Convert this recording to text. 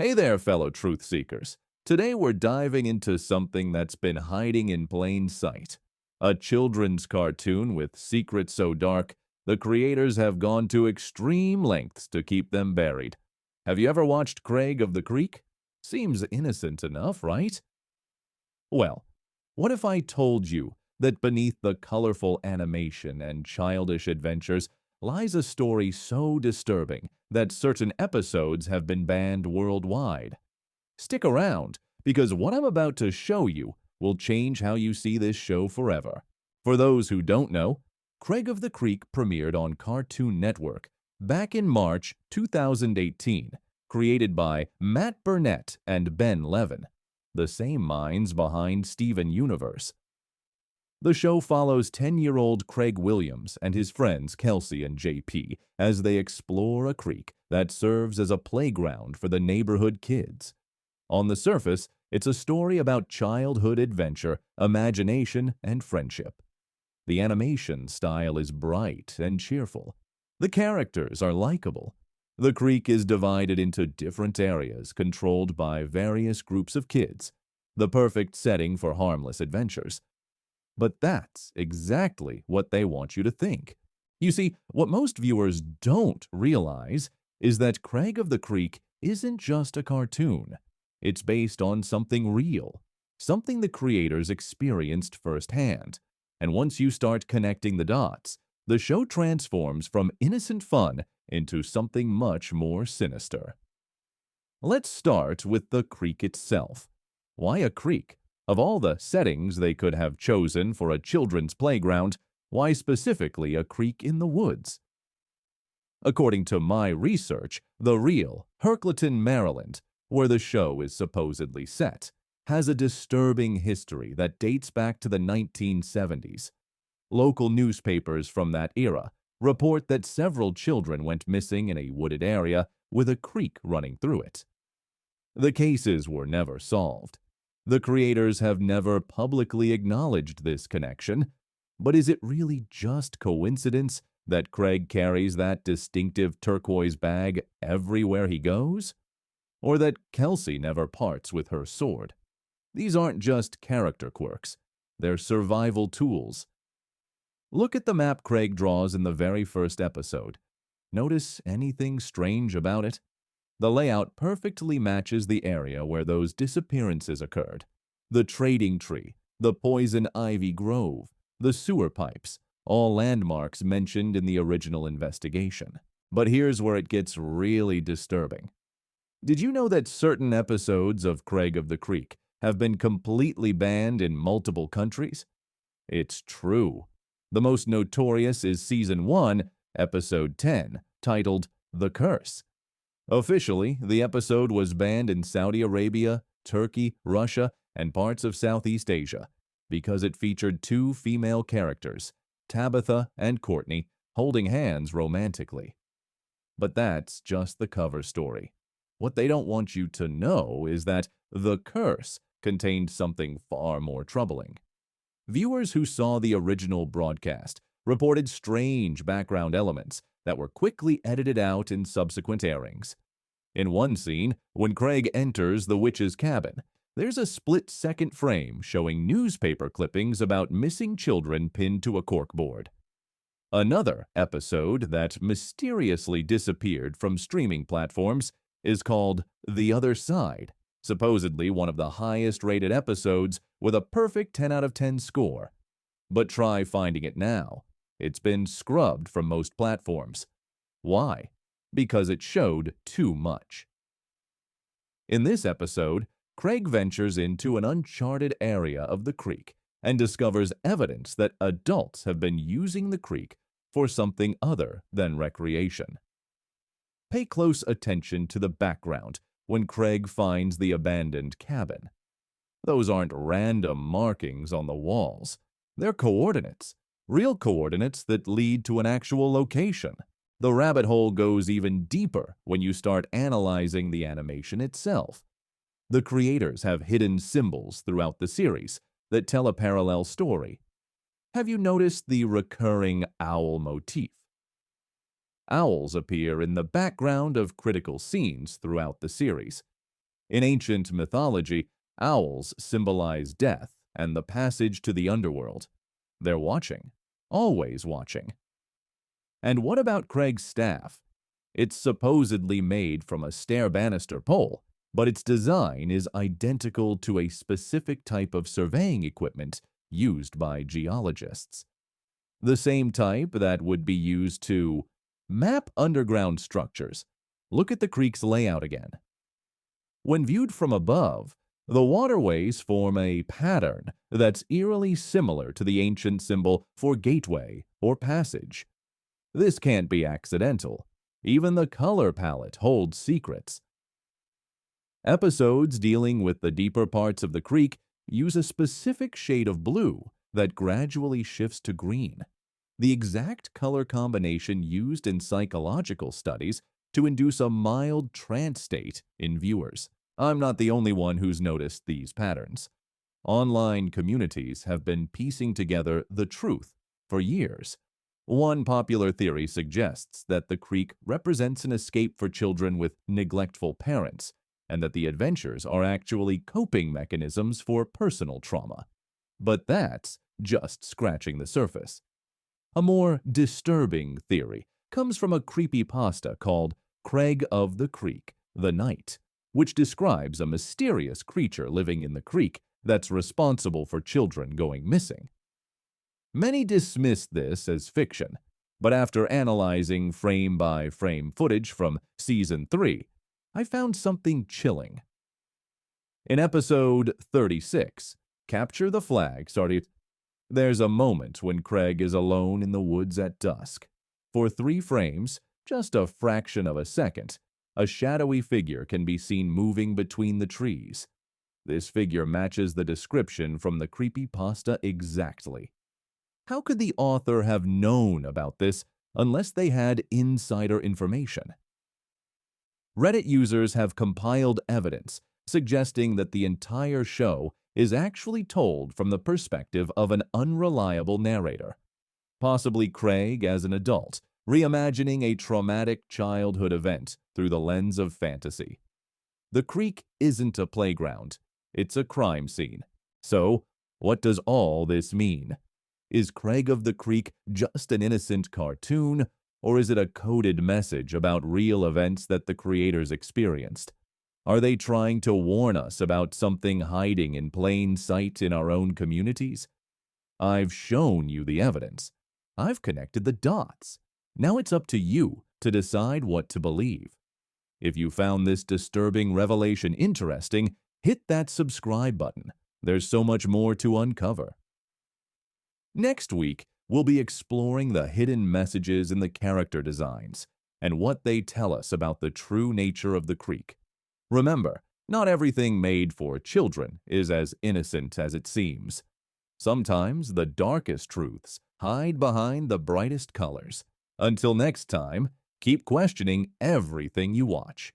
Hey there, fellow truth seekers. Today we're diving into something that's been hiding in plain sight. A children's cartoon with secrets so dark, the creators have gone to extreme lengths to keep them buried. Have you ever watched Craig of the Creek? Seems innocent enough, right? Well, what if I told you that beneath the colorful animation and childish adventures lies a story so disturbing that certain episodes have been banned worldwide? Stick around, because what I'm about to show you will change how you see this show forever. For those who don't know, Craig of the Creek premiered on Cartoon Network back in March 2018, created by Matt Burnett and Ben Levin, the same minds behind Steven Universe. The show follows 10-year-old Craig Williams and his friends Kelsey and JP as they explore a creek that serves as a playground for the neighborhood kids. On the surface, it's a story about childhood adventure, imagination, and friendship. The animation style is bright and cheerful. The characters are likable. The creek is divided into different areas controlled by various groups of kids, the perfect setting for harmless adventures. But that's exactly what they want you to think. You see, what most viewers don't realize is that Craig of the Creek isn't just a cartoon. It's based on something real, something the creators experienced firsthand. And once you start connecting the dots, the show transforms from innocent fun into something much more sinister. Let's start with the creek itself. Why a creek? Of all the settings they could have chosen for a children's playground, why specifically a creek in the woods? According to my research, the real Hercleton, Maryland, where the show is supposedly set, has a disturbing history that dates back to the 1970s. Local newspapers from that era report that several children went missing in a wooded area with a creek running through it. The cases were never solved. The creators have never publicly acknowledged this connection, but is it really just coincidence that Craig carries that distinctive turquoise bag everywhere he goes? Or that Kelsey never parts with her sword? These aren't just character quirks, they're survival tools. Look at the map Craig draws in the very first episode. Notice anything strange about it? The layout perfectly matches the area where those disappearances occurred. The trading tree, the poison ivy grove, the sewer pipes, all landmarks mentioned in the original investigation. But here's where it gets really disturbing. Did you know that certain episodes of Craig of the Creek have been completely banned in multiple countries? It's true. The most notorious is Season 1, Episode 10, titled The Curse. Officially, the episode was banned in Saudi Arabia, Turkey, Russia, and parts of Southeast Asia because it featured two female characters, Tabitha and Courtney, holding hands romantically. But that's just the cover story. What they don't want you to know is that The Curse contained something far more troubling. Viewers who saw the original broadcast reported strange background elements that were quickly edited out in subsequent airings. In one scene, when Craig enters the witch's cabin, there's a split-second frame showing newspaper clippings about missing children pinned to a corkboard. Another episode that mysteriously disappeared from streaming platforms is called The Other Side, supposedly one of the highest-rated episodes with a perfect 10 out of 10 score. But try finding it now. It's been scrubbed from most platforms. Why? Because it showed too much. In this episode, Craig ventures into an uncharted area of the creek and discovers evidence that adults have been using the creek for something other than recreation. Pay close attention to the background when Craig finds the abandoned cabin. Those aren't random markings on the walls. They're coordinates, real coordinates that lead to an actual location. The rabbit hole goes even deeper when you start analyzing the animation itself. The creators have hidden symbols throughout the series that tell a parallel story. Have you noticed the recurring owl motif? Owls appear in the background of critical scenes throughout the series. In ancient mythology, owls symbolize death and the passage to the underworld. They're watching, always watching. And what about Craig's staff? It's supposedly made from a stair banister pole, but its design is identical to a specific type of surveying equipment used by geologists. The same type that would be used to map underground structures. Look at the creek's layout again. When viewed from above, the waterways form a pattern that's eerily similar to the ancient symbol for gateway or passage. This can't be accidental. Even the color palette holds secrets. Episodes dealing with the deeper parts of the creek use a specific shade of blue that gradually shifts to green, the exact color combination used in psychological studies to induce a mild trance state in viewers. I'm not the only one who's noticed these patterns. Online communities have been piecing together the truth for years. One popular theory suggests that the creek represents an escape for children with neglectful parents, and that the adventures are actually coping mechanisms for personal trauma. But that's just scratching the surface. A more disturbing theory comes from a creepypasta called Craig of the Creek, the Night, which describes a mysterious creature living in the creek that's responsible for children going missing. Many dismiss this as fiction, but after analyzing frame-by-frame footage from Season 3, I found something chilling. In episode 36, Capture the Flag, there's a moment when Craig is alone in the woods at dusk. For 3 frames, just a fraction of a second, a shadowy figure can be seen moving between the trees. This figure matches the description from the creepypasta exactly. How could the author have known about this unless they had insider information? Reddit users have compiled evidence suggesting that the entire show is actually told from the perspective of an unreliable narrator, possibly Craig as an adult, reimagining a traumatic childhood event through the lens of fantasy. The creek isn't a playground, it's a crime scene. So, what does all this mean? Is Craig of the Creek just an innocent cartoon, or is it a coded message about real events that the creators experienced? Are they trying to warn us about something hiding in plain sight in our own communities? I've shown you the evidence. I've connected the dots. Now it's up to you to decide what to believe. If you found this disturbing revelation interesting, hit that subscribe button. There's so much more to uncover. Next week, we'll be exploring the hidden messages in the character designs and what they tell us about the true nature of the creek. Remember, not everything made for children is as innocent as it seems. Sometimes the darkest truths hide behind the brightest colors. Until next time, keep questioning everything you watch.